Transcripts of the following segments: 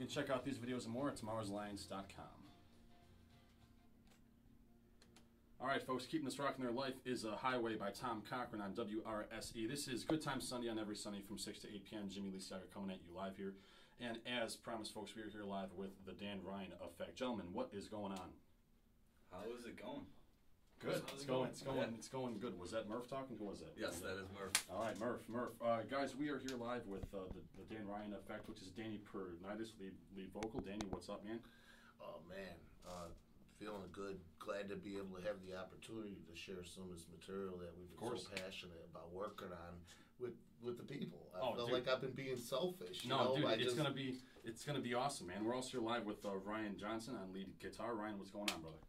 You can check out these videos and more at tomorrowslions.com. All right, folks, keeping this rocking their life is a Highway by Tom Cochran on WRSE. This is Good Times Sunday on every Sunday from 6 to 8 p.m. Jimmy Lee Sager coming at you live here. And as promised, folks, we are here live with the Dan Ryan Effect. Gentlemen, what is going on? How is it going? Good. It's going good. Was that Murph talking? Who was that? Yes, that is Murph. All right, Murph. Guys, we are here live with the Dan Ryan Effect, which is Danny Pernitis, lead vocal. Danny, what's up, man? Oh, man. Feeling good. Glad to be able to have the opportunity to share some of this material that we've been so passionate about working on with the people. I feel like I've been being selfish. It's gonna be awesome, man. We're also here live with Ryan Johnson on lead guitar. Ryan, what's going on, brother?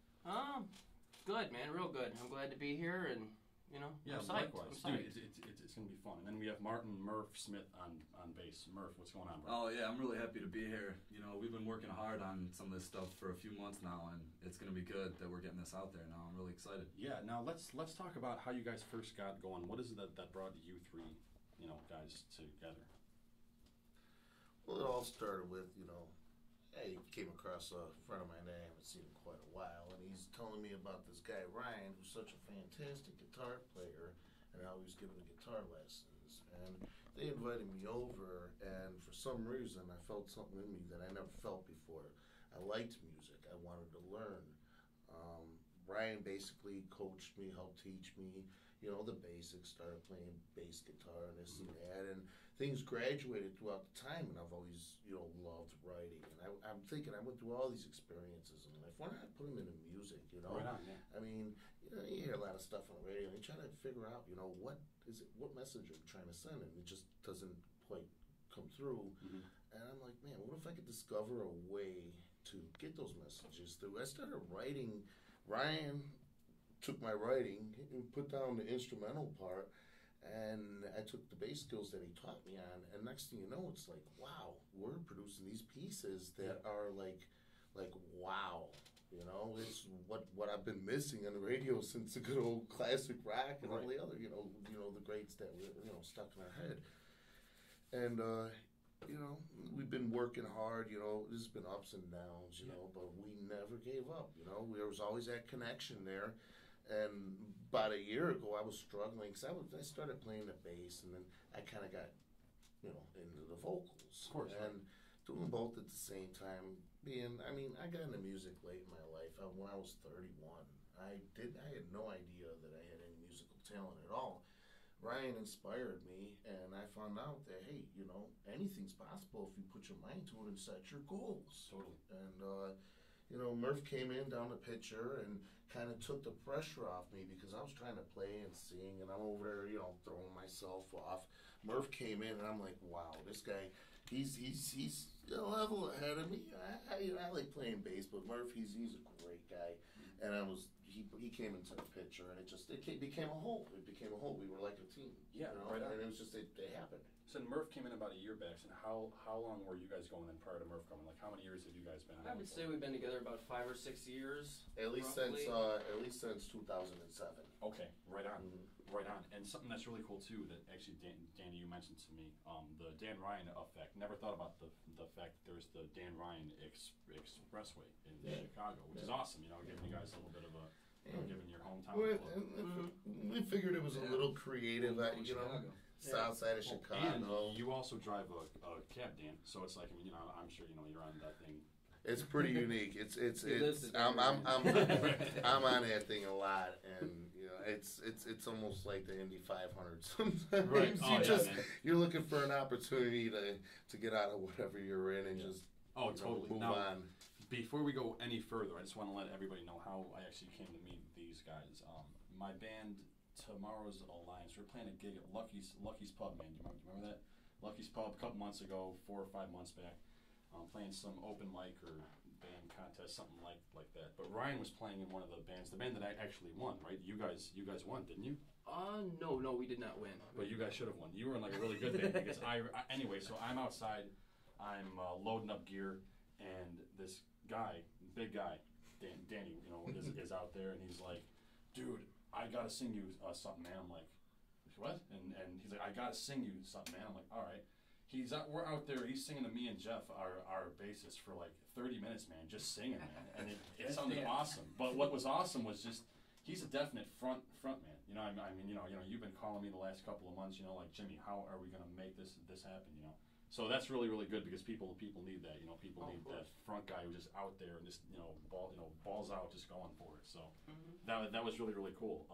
Good, man. Real good. I'm glad to be here, and I'm psyched. Likewise. I'm psyched. Dude, it's gonna be fun. And then we have Martin Murph Smith on bass. Murph, what's going on, bro? Oh yeah, I'm really happy to be here. We've been working hard on some of this stuff for a few months now, and it's gonna be good that we're getting this out there now. I'm really excited. Yeah. Now let's talk about how you guys first got going. What is it that brought you three, guys together? Well, it all started with, I came across a friend of mine that I haven't seen in quite a while, and he's telling me about this guy, Ryan, who's such a fantastic guitar player, and how he was giving guitar lessons. And they invited me over, and for some reason, I felt something in me that I never felt before. I liked music. I wanted to learn. Ryan basically coached me, helped teach me, the basics, started playing bass guitar and this and that, and things graduated throughout the time, and I've always, loved writing. And I'm thinking, I went through all these experiences in life. Why not put them into music, Right on, yeah. I mean, you hear a lot of stuff on the radio, and you try to figure out, what message are you trying to send, and it just doesn't quite come through. Mm-hmm. And I'm like, man, what if I could discover a way to get those messages through? I started writing. Ryan took my writing and put down the instrumental part, and I took the bass skills that he taught me on, and next thing you know, it's like, wow, we're producing these pieces that are like wow, it's what I've been missing on the radio since the good old classic rock and all the other, the greats that were, stuck in our head. And, we've been working hard, there's been ups and downs, but we never gave up, there was always that connection there. And about a year ago, I was struggling because I started playing the bass, and then I kind of got, into the vocals. Of course. And doing both at the same time. I got into music late in my life. When I was 31, I had no idea that I had any musical talent at all. Ryan inspired me, and I found out that, hey, anything's possible if you put your mind to it and set your goals. Totally. And, Murph came in down the pitcher and kind of took the pressure off me because I was trying to play and sing, and I'm over there, throwing myself off. Murph came in, and I'm like, wow, this guy, he's a level ahead of me. I like playing bass, but Murph, he's a great guy. And he came into the picture, and it became a whole. It became a whole. We were like a team. Yeah, right on. And it was just, it happened. So Murph came in about a year back. And how long were you guys going then prior to Murph coming? Like, how many years have you guys been? I would say we've been together about 5 or 6 years. At least since 2007. Okay, right on, right on. And something that's really cool too that actually Danny, you mentioned to me, the Dan Ryan Effect. Never thought about the fact that there's the Dan Ryan Expressway in Chicago, which is awesome. Giving you guys a little bit of a giving your hometown. We figured it was a little creative, south side of Chicago. And you also drive a cab, Dan. So it's like, I'm sure you're on that thing. It's pretty unique. I'm on that thing a lot, and it's almost like the Indy 500 sometimes. Right. You're looking for an opportunity to get out of whatever you're in and just totally move now, on. Before we go any further, I just want to let everybody know how I actually came to meet these guys. My band, Tomorrow's Alliance, we're playing a gig at Lucky's Pub, man. Do you remember that? Lucky's Pub a couple months ago, 4 or 5 months back. Playing some open mic or band contest, something like that. But Ryan was playing in one of the bands, the band that I actually won, right? You guys won, didn't you? No, we did not win. But you guys should have won. You were in like a really good band because anyway. So I'm outside, I'm loading up gear, and this guy, big guy, Danny, is out there, and he's like, dude, I gotta sing you something, man. I'm like, what? And he's like, I gotta sing you something, man. I'm like, all right. we're out there. He's singing to me and Jeff, our bassist, for like 30 minutes, man, just singing, man, and it sounded awesome. But what was awesome was just he's a definite front man. You know, I mean, you've been calling me the last couple of months. You know, like Jimmy, how are we gonna make this happen? You know, so that's really good because people need that. You know, people need that front guy who's just out there and just balls out, just going for it. So that was really cool.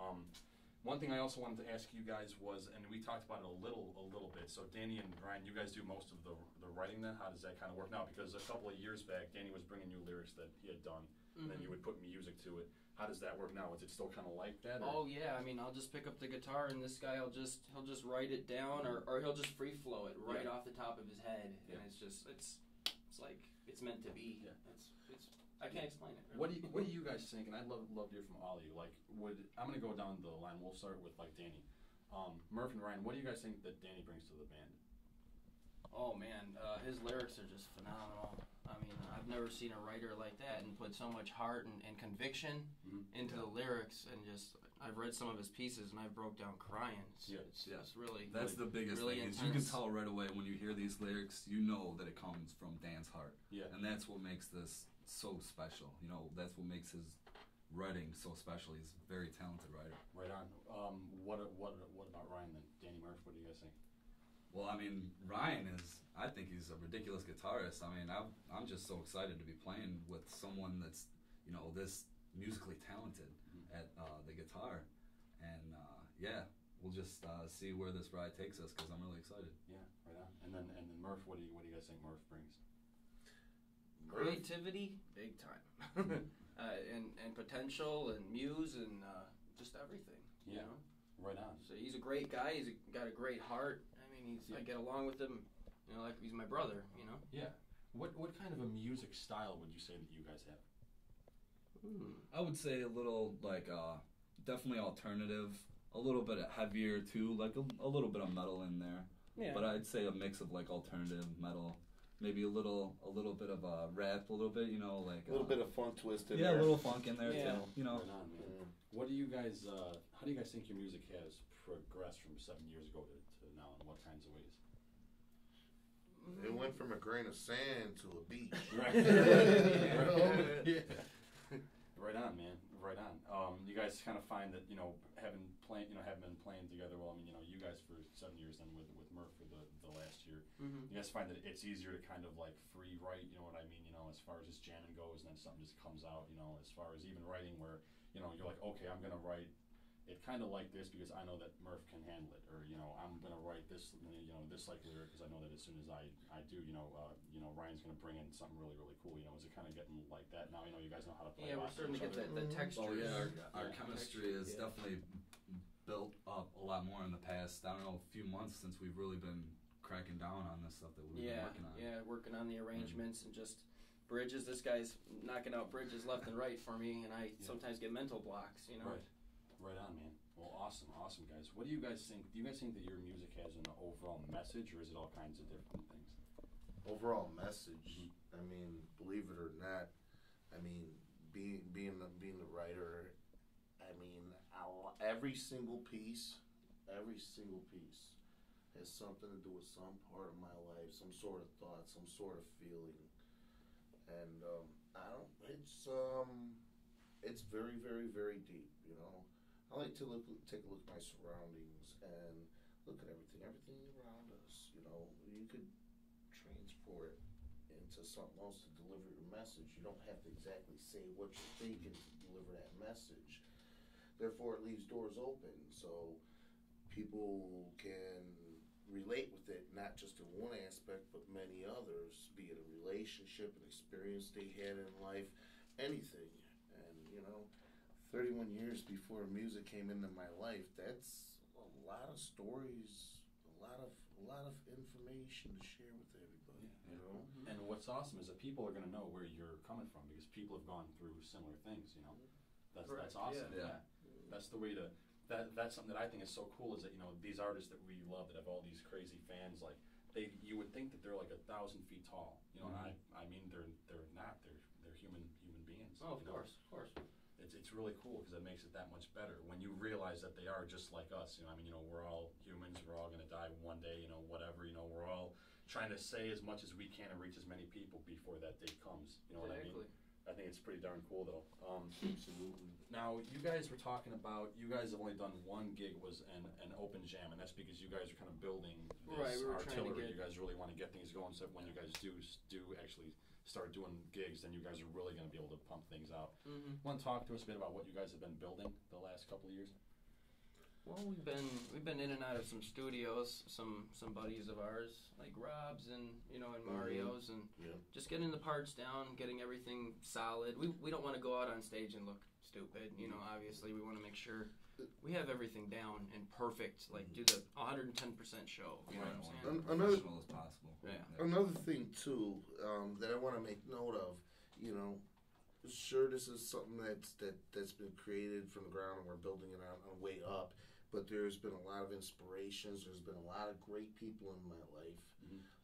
One thing I also wanted to ask you guys was, and we talked about it a little bit. So Danny and Ryan, you guys do most of the writing then. How does that kind of work now? Because a couple of years back, Danny was bringing you lyrics that he had done, and then you would put music to it. How does that work now? Is it still kind of like that? Or? Oh yeah, I mean, I'll just pick up the guitar, and this guy he'll just write it down, or he'll just free flow it right off the top of his head, and it's like it's meant to be. Yeah. I can't explain it. Really. What do you guys think? And I'd love to hear from all of you. Like, I'm gonna go down the line. We'll start with like Danny, Murph and Ryan. What do you guys think that Danny brings to the band? Oh man, his lyrics are just phenomenal. I mean, I've never seen a writer like that and put so much heart and conviction into the lyrics. And just, I've read some of his pieces and I broke down crying. It's really. That's the biggest really thing. Is intense. you can tell right away when you hear these lyrics, you know that it comes from Dan's heart. Yeah. And that's what makes this so special. You know, that's what makes his writing so special. He's a very talented writer. Right on. What about Ryan then? Danny, Murph, what do you guys think? Well, I mean, I think he's a ridiculous guitarist. I mean, I'm just so excited to be playing with someone that's, this musically talented at the guitar. And, we'll just see where this ride takes us because I'm really excited. Yeah, right on. And then Murph, what do you guys think Murph brings? Creativity, big time. and potential and muse and just everything. You know? Right on. So he's a great guy. He's got a great heart. I mean, I get along with him, like he's my brother, Yeah. What kind of a music style would you say that you guys have? I would say a little, definitely alternative, a little bit heavier too, like a little bit of metal in there. Yeah. But I'd say a mix of alternative metal, maybe a little bit of rap, a little bit, a little bit of funk twist in there. Yeah, a little funk in there too. Right on, man. What do you guys? How do you guys think your music has progressed from 7 years ago to now? In what kinds of ways? It went from a grain of sand to a beach. Right. Right on, man. Right on. You guys kind of find that having been playing together. Well, I mean, you guys for 7 years, then with Murph for the last year. You guys find that it's easier to kind of free write. You know what I mean? As far as just jamming goes, and then something just comes out. As far as even writing, where you're like, okay, I'm gonna write it kind of like this because I know that Murph can handle it, or I'm gonna write this, this lyric because I know that as soon as I do, Ryan's gonna bring in something really cool. Is it kind of getting like that now? You guys know how to play. Yeah, we're starting to get the texture. Oh yeah, our chemistry is definitely built up a lot more in the past. I don't know, a few months since we've really been cracking down on this stuff that we've been working on. Yeah, working on the arrangements and just bridges. This guy's knocking out bridges left and right for me, and I sometimes get mental blocks. Right on, man. Well, awesome, guys. What do you guys think? Do you guys think that your music has an overall message, or is it all kinds of different things? Overall message. I mean, believe it or not, being the writer, every single piece has something to do with some part of my life, some sort of thought, some sort of feeling, and it's very, very, very deep. I like to take a look at my surroundings and look at everything around us. You could transport it into something else to deliver your message. You don't have to exactly say what you're thinking to deliver that message. Therefore, it leaves doors open so people can relate with it, not just in one aspect, but many others, be it a relationship, an experience they had in life, anything. And 31 years before music came into my life, that's a lot of stories, a lot of information to share with everybody. And what's awesome is that people are going to know where you're coming from because people have gone through similar things. That's awesome. Yeah. That's the way to. That's something that I think is so cool is that these artists that we love that have all these crazy fans, like you would think that they're like 1,000 feet tall. And I mean they're not. They're human beings. Oh, of course. It's really cool because it makes it that much better when you realize that they are just like us. We're all humans. We're all going to die one day. Whatever. We're all trying to say as much as we can and reach as many people before that day comes. You know what I mean? I think it's pretty darn cool, though. Absolutely. Now, you guys were talking about, you guys have only done one gig, was an open jam, and that's because you guys are kind of building this we were artillery. You guys really want to get things going, so when you guys do actually start doing gigs, then you guys are really going to be able to pump things out. Want to talk to us a bit about what you guys have been building the last couple of years? Well, we've been in and out of some studios, some buddies of ours like Rob's and and Mario's, and just getting the parts down, getting everything solid. We don't want to go out on stage and look stupid. Obviously we want to make sure we have everything down and perfect, like do the 110% show. You know what I'm saying? Professional as possible. Yeah. Another thing too that I want to make note of, sure, this is something that's been created from the ground and we're building it on way up. But there's been a lot of inspirations. There's been a lot of great people in my life.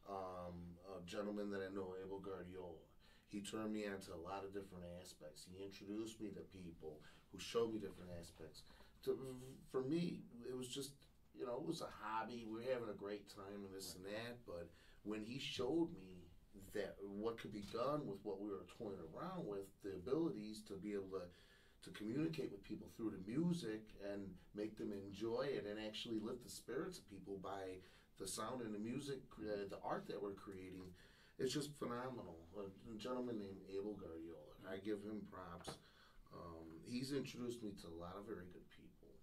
A gentleman that I know, Abel Guardiola, he turned me on to a lot of different aspects. He introduced me to people who showed me different aspects. For me, it was just, it was a hobby. We were having a great time and this and that. But when he showed me that what could be done with what we were toying around with, the abilities to be able to communicate with people through the music and make them enjoy it and actually lift the spirits of people by the sound and the music, the art that we're creating, it's just phenomenal. A gentleman named Abel Guardiola, I give him props. He's introduced me to a lot of very good people.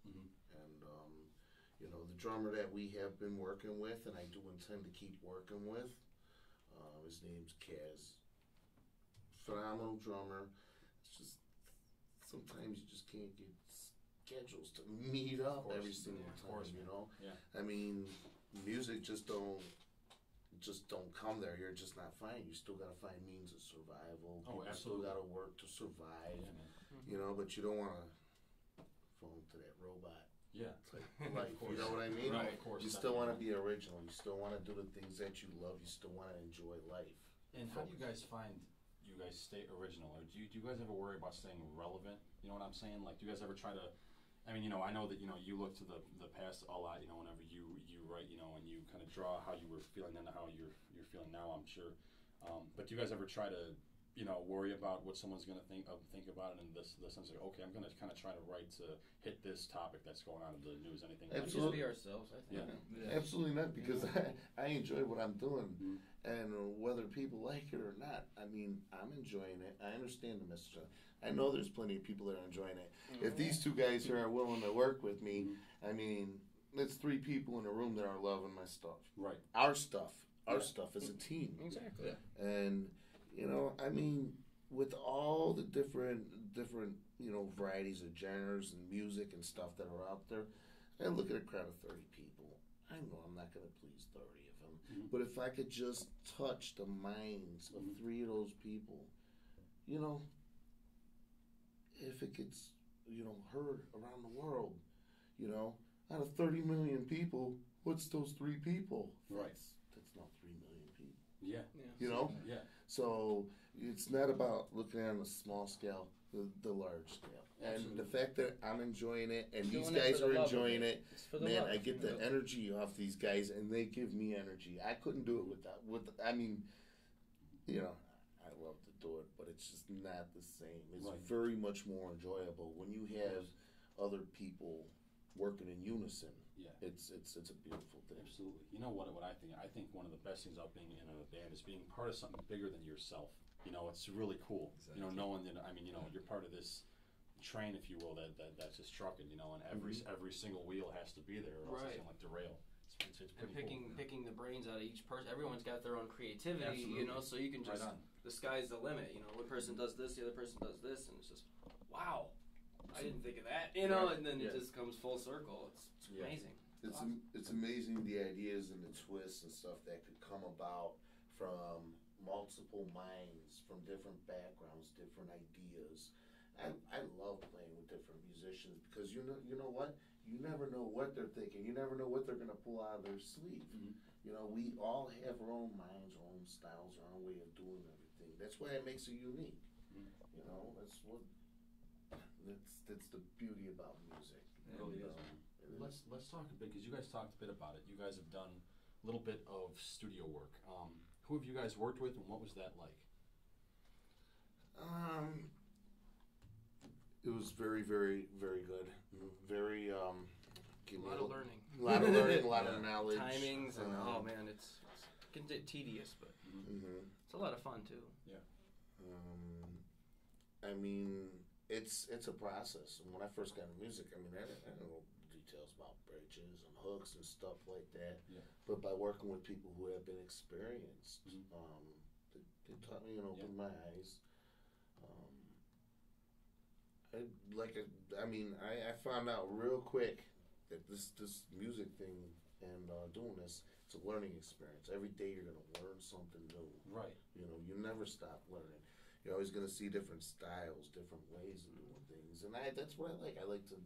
And, the drummer that we have been working with and I do intend to keep working with, his name's Kaz. Phenomenal drummer. It's just, sometimes you just can't get schedules to meet up every single time, Yeah. I mean, music just don't come there. You're just not fine. You still got to find means of survival. Oh, People absolutely. still got to work to survive. Yeah, man. But you don't want to fall into that robot Yeah. type life. You know what I mean? Right, of course. You still want to be original. You still want to do the things that you love. You still want to enjoy life. And how do you guys find you guys stay original? Or do you guys ever worry about staying relevant? You know what I'm saying? Like, do you guys ever try to, I know that, you look to the past a lot, whenever you write, and you kind of draw how you were feeling then to how you're feeling now, I'm sure. But do you guys ever try to, worry about what someone's going to think about it in the sense of, okay, I'm going to kind of try to write to hit this topic that's going on in the news, anything like that? Just be ourselves, I think. Yeah. Absolutely not, because I enjoy what I'm doing, and whether people like it or not, I mean, I'm enjoying it. I understand the message. I know there's plenty of people that are enjoying it. If these two guys here are willing to work with me, I mean, it's three people in a room that are loving my stuff. Right. Our stuff as a team. Exactly. And I mean, with all the different varieties of genres and music and stuff that are out there, I look at a crowd of 30 people. I know I'm not going to please 30 of them, but if I could just touch the minds of 3 of those people, if it gets heard around the world, out of 30 million people, what's those 3 people? Right. That's not 3 million people. Yeah. Yeah. So it's not about looking at it on a small scale, the large scale. And the fact that I'm enjoying it and these guys are enjoying it, man, I get the energy off these guys and they give me energy. I couldn't do it without. I love to do it, but it's just not the same. It's very much more enjoyable when you have other people working in unison. Yeah. It's a beautiful thing. Absolutely. You know what I think? I think one of the best things about being in a band is being part of something bigger than yourself. It's really cool. Exactly. Knowing that, you're part of this train, if you will, that's just trucking, and every single wheel has to be there or else it's going to derail. It's pretty cool. Picking the brains out of each person. Everyone's got their own creativity, Absolutely. So you can just, the sky's the limit, one person does this, the other person does this, and it's just, wow, I didn't think of that, and then it just comes full circle. It's amazing. It's amazing the ideas and the twists and stuff that could come about from multiple minds, from different backgrounds, different ideas. I love playing with different musicians because you know what? You never know what they're thinking. You never know what they're going to pull out of their sleeve. We all have our own minds, our own styles, our own way of doing everything. That's why it makes it unique. That's the beauty about music. It really is. Let's talk a bit, because you guys talked a bit about it. You guys have done little bit of studio work. Who have you guys worked with, and what was that like? It was very, very, very good. Very, A lot of learning. A lot of learning, a lot of knowledge. Timings, and oh man, it's can get tedious, but it's a lot of fun too. Yeah. I mean, it's a process. And when I first got into music, I mean, I don't know details about bridges and hooks and stuff like that. Yeah. But by working with people who have been experienced, they taught me and opened my eyes. I found out real quick that this music thing and doing this, it's a learning experience. Every day you're gonna learn something new. Right. You know, you never stop learning. You're always gonna see different styles, different ways of doing things, and that's what I like. I like to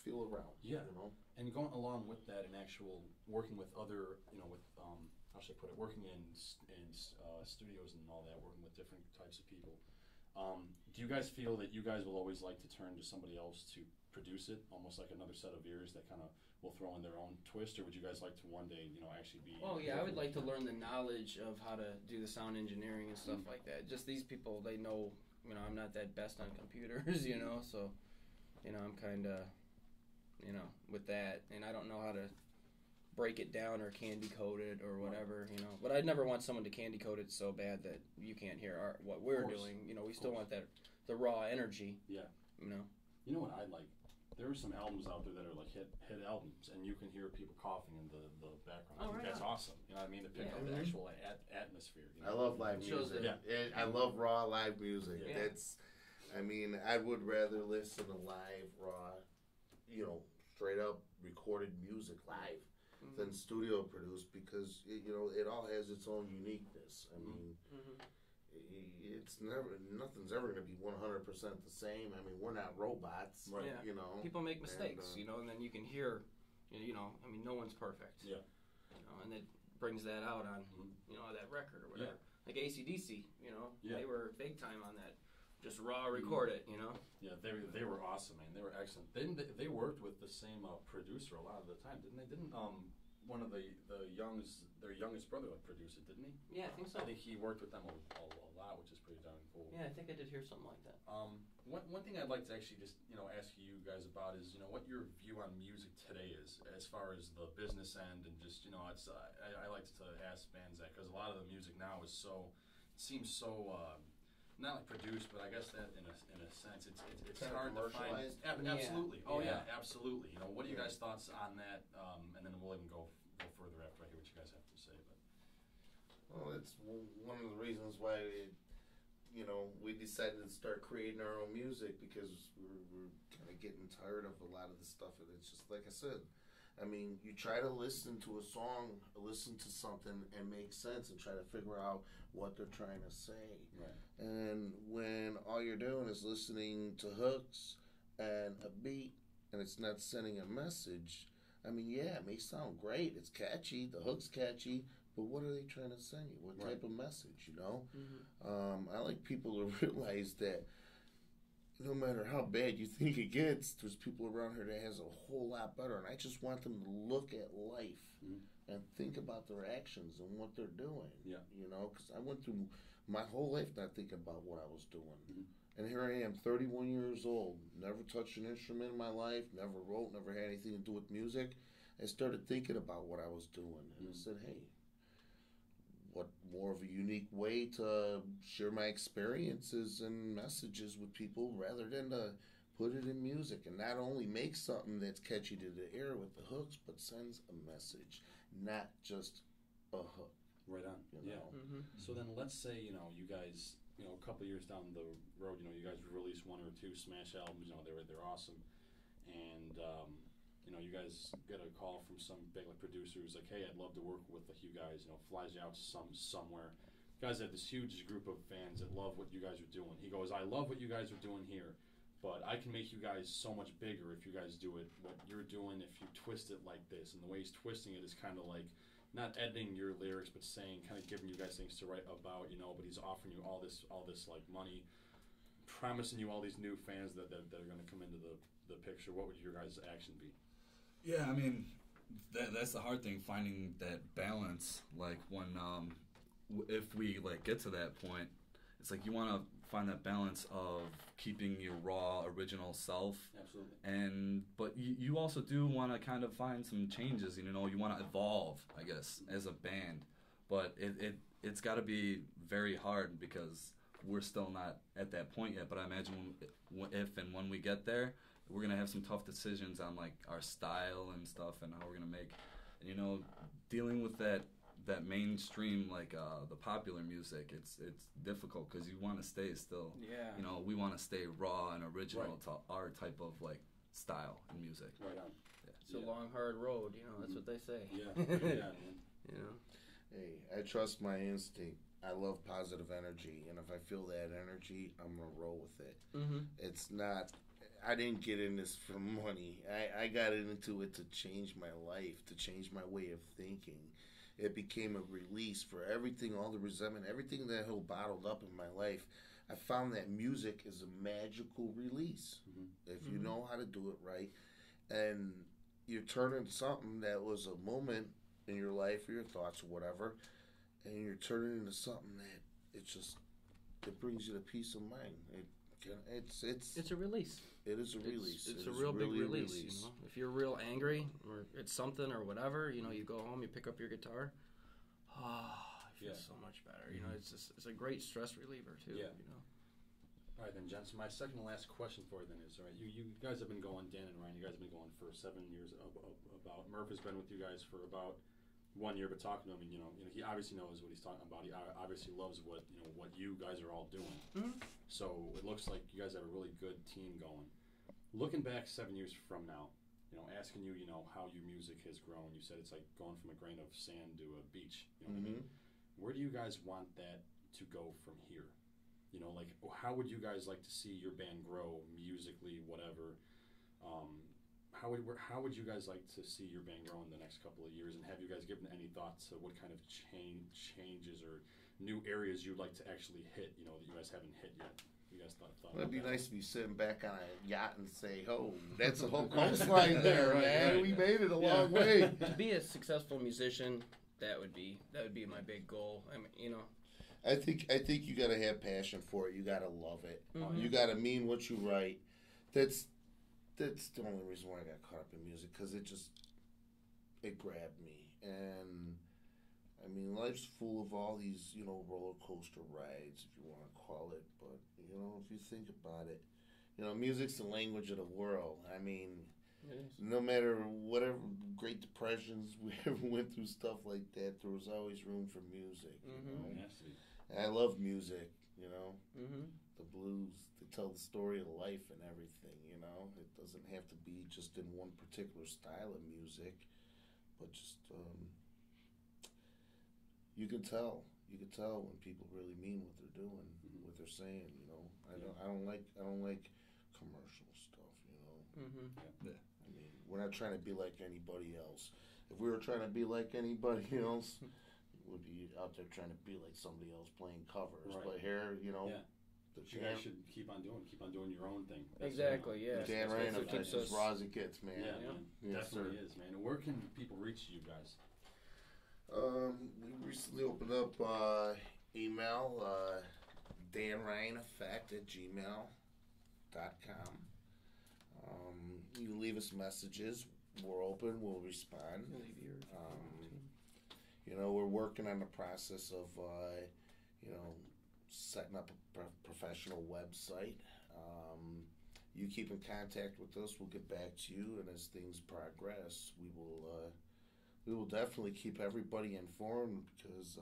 feel around. Yeah. You know. And going along with that, and actual working with other, with how should I put it, working in studios and all that, working with different types of people. Do you guys feel that you guys will always like to turn to somebody else to produce it, almost like another set of ears that kind of will throw in their own twist, or would you guys like to one day, actually be? Oh yeah, I would like to learn the knowledge of how to do the sound engineering and stuff like that. Just these people, they know, I'm not that best on computers, so, I'm kind of, with that, and I don't know how to break it down or candy code it or whatever, But I'd never want someone to candy code it so bad that you can't hear what we're doing. We still want the raw energy. Yeah. You know what I like? There are some albums out there that are like hit albums, and you can hear people coughing in the background. I think that's awesome. You know what I mean? To pick up the actual atmosphere. I love live music. I love raw live music. Yeah. I would rather listen to live, raw, straight up recorded music live than studio produced, because it all has its own uniqueness. Nothing's ever going to be 100% the same. We're not robots, right? People make mistakes, and then you can hear, no one's perfect. Yeah. And it brings that out on, that record or whatever. Like AC/DC, they were big time on that. Just raw record it, Yeah, they were awesome, man. They were excellent. They worked with the same producer a lot of the time, didn't they? Didn't one of their youngest brother produce it, didn't he? Yeah, I think so. I think he worked with them a lot, which is pretty darn cool. Yeah, I think I did hear something like that. One thing I'd like to actually just ask you guys about is what your view on music today is, as far as the business end, and just it's I like to ask bands that, because a lot of the music now seems so. Not like produced, but I guess that in a sense it's hard to find. Absolutely. Yeah. Oh yeah, absolutely. What are you guys' thoughts on that? And then we'll even go further after I hear what you guys have to say. But well, it's one of the reasons why we decided to start creating our own music, because we're kind of getting tired of a lot of the stuff, and it's just like I said. You try to listen to a song, listen to something, and make sense, and try to figure out what they're trying to say. Right. And when all you're doing is listening to hooks and a beat, and it's not sending a message, it may sound great. It's catchy. The hook's catchy. But what are they trying to send you? What type of message, I like people to realize that no matter how bad you think it gets, there's people around here that has a whole lot better. And I just want them to look at life and think about their actions and what they're doing. Yeah. Because I went through my whole life not thinking about what I was doing. And here I am, 31 years old, never touched an instrument in my life, never wrote, never had anything to do with music. I started thinking about what I was doing. And I said, hey, what more of a unique way to share my experiences and messages with people rather than to put it in music and not only make something that's catchy to the ear with the hooks, but sends a message, not just a hook. Right on. Yeah. So then let's say, you guys, a couple of years down the road, you guys release one or two smash albums, they're awesome. And, you guys get a call from some big producer who's like, hey, I'd love to work with you guys, flies you out somewhere. You guys have this huge group of fans that love what you guys are doing. He goes, I love what you guys are doing here, but I can make you guys so much bigger if you guys do it what you're doing, if you twist it like this. And the way he's twisting it is kind of like not editing your lyrics, but saying, kind of giving you guys things to write about, but he's offering you all this like money, promising you all these new fans that are going to come into the picture. What would your guys' action be? Yeah, that's the hard thing, finding that balance. Like when if we like get to that point, it's like you want to find that balance of keeping your raw original self. Absolutely. But you also do want to kind of find some changes. You know, you want to evolve, I guess, as a band. But it's got to be very hard because we're still not at that point yet. But I imagine if and when we get there, we're gonna have some tough decisions on like our style and stuff and how we're gonna make. And, you know, dealing with that mainstream, like the popular music, it's difficult because you want to stay still. Yeah. You know, we want to stay raw and original Right. to our type of like style in music. Right on. It's a long, hard road, you know, that's what they say. Yeah. Yeah, man. You know? Hey, I trust my instinct. I love positive energy, and if I feel that energy, I'm gonna roll with it. Mm-hmm. It's not. I didn't get in this for money. I got into it to change my life, to change my way of thinking. It became a release for everything, all the resentment, everything that had bottled up in my life. I found that music is a magical release if you know how to do it right, and you're turning something that was a moment in your life or your thoughts or whatever, and you're turning into something that it brings you to peace of mind. It's a release. It is a release. It's It a is real big really a release. You know? If you're real angry or it's something or whatever, you know, you go home, you pick up your guitar. You feel so much better. You know, it's a great stress reliever too. Yeah. You know. All right, then, Jen. So my second and last question for you then is, all right, you guys have been going, Dan and Ryan, you guys have been going for 7 years. About Murph has been with you guys for about 1 year, but talking to him, and, you know, he obviously knows what he's talking about. He obviously loves what you guys are all doing. Mm-hmm. So it looks like you guys have a really good team going. Looking back 7 years from now, you know, asking you, you know, how your music has grown. You said it's like going from a grain of sand to a beach. You know what I mean? Where do you guys want that to go from here? You know, like, how would you guys like to see your band grow musically, whatever? How would you guys like to see your band grow in the next couple of years? And have you guys given any thought to what kind of changes or new areas you'd like to actually hit, you know, that you guys haven't hit yet? You guys thought It'd be about nice to be sitting back on a yacht and say, "Oh, that's a whole coastline there, man. Right. We made it a long way." To be a successful musician, that would be my big goal. I mean, you know. I think you gotta have passion for it. You gotta love it. Mhm. You gotta mean what you write. That's the only reason why I got caught up in music, because it grabbed me. And I mean, life's full of all these, you know, roller coaster rides, if you want to call it. But you know, if you think about it, you know, music's the language of the world. I mean, no matter whatever Great Depressions we ever went through, stuff like that, there was always room for music. You know? And I love music, you know. The blues, they tell the story of life and everything, you know. It doesn't have to be just in one particular style of music, but just you can tell when people really mean what they're doing, what they're saying, you know. I don't like commercial stuff, you know. Yeah. I mean, we're not trying to be like anybody else. If we were trying to be like anybody else, we'd be out there trying to be like somebody else playing covers. Right. But here, you know, But you guys should keep on doing your own thing. Exactly, yeah. Dan That's Ryan, what that's keeps as us- raw as it gets, man. Yeah, man. Yes, Definitely sir. is, man. And where can people reach you guys? We recently opened up email, danryaneffect@gmail.com. You can leave us messages. We're open. We'll respond. You know, we're working on the process of, you know, setting up a professional website. You keep in contact with us. We'll get back to you, and as things progress, we will definitely keep everybody informed, because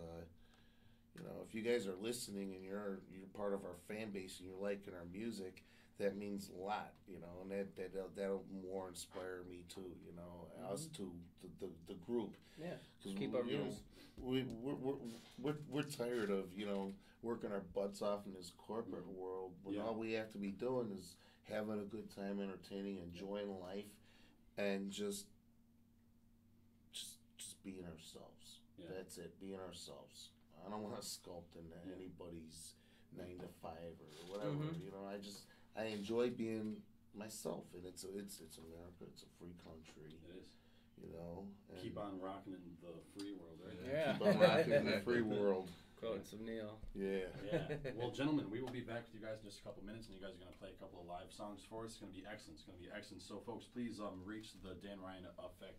you know, if you guys are listening and you're part of our fan base and you're liking our music, that means a lot, you know, and that'll more inspire me too, you know, us too, the group. Yeah, because keep our views. We're tired of, you know, working our butts off in this corporate world when all we have to be doing is having a good time, entertaining, enjoying life, and just being ourselves. Yeah. That's it, being ourselves. I don't want to sculpt into anybody's 9 to 5 or whatever. You know, I enjoy being myself, and it's America. It's a free country. It is. you know. And Keep on rocking in the free world, right? Yeah. Keep on rocking in the free world. Quoting some Neil. Yeah. Yeah. Well, gentlemen, we will be back with you guys in just a couple minutes, and you guys are going to play a couple of live songs for us. It's going to be excellent. It's going to be excellent. So, folks, please reach the Dan Ryan Effect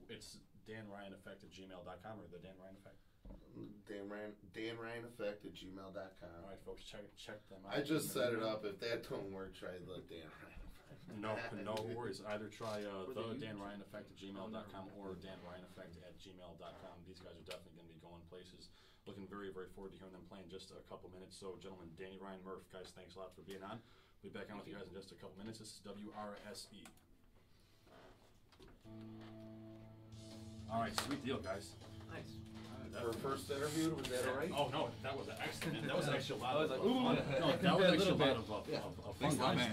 it's danryaneffect@gmail.com or the Dan Ryan Effect. Dan Ryan Effect @gmail.com. All right, folks, check them out. I just set it up. If that don't work, try the Dan Ryan Effect. No worries. Either try the Dan Ryan Effect @gmail.com or Dan Ryan Effect @gmail.com. These guys are definitely going to be going places. Looking very, very forward to hearing them play in just a couple minutes. So, gentlemen, Danny, Ryan, Murph, guys, thanks a lot for being on. We'll be back on with you guys in just a couple minutes. This is WRSE. All right, sweet deal, guys. Nice. For a first interview, was that all right? Oh, no, that was excellent. That was actually a lot of I was like, fun. ooh. No, that was actually a lot of fun, Thanks a lot, guys. man.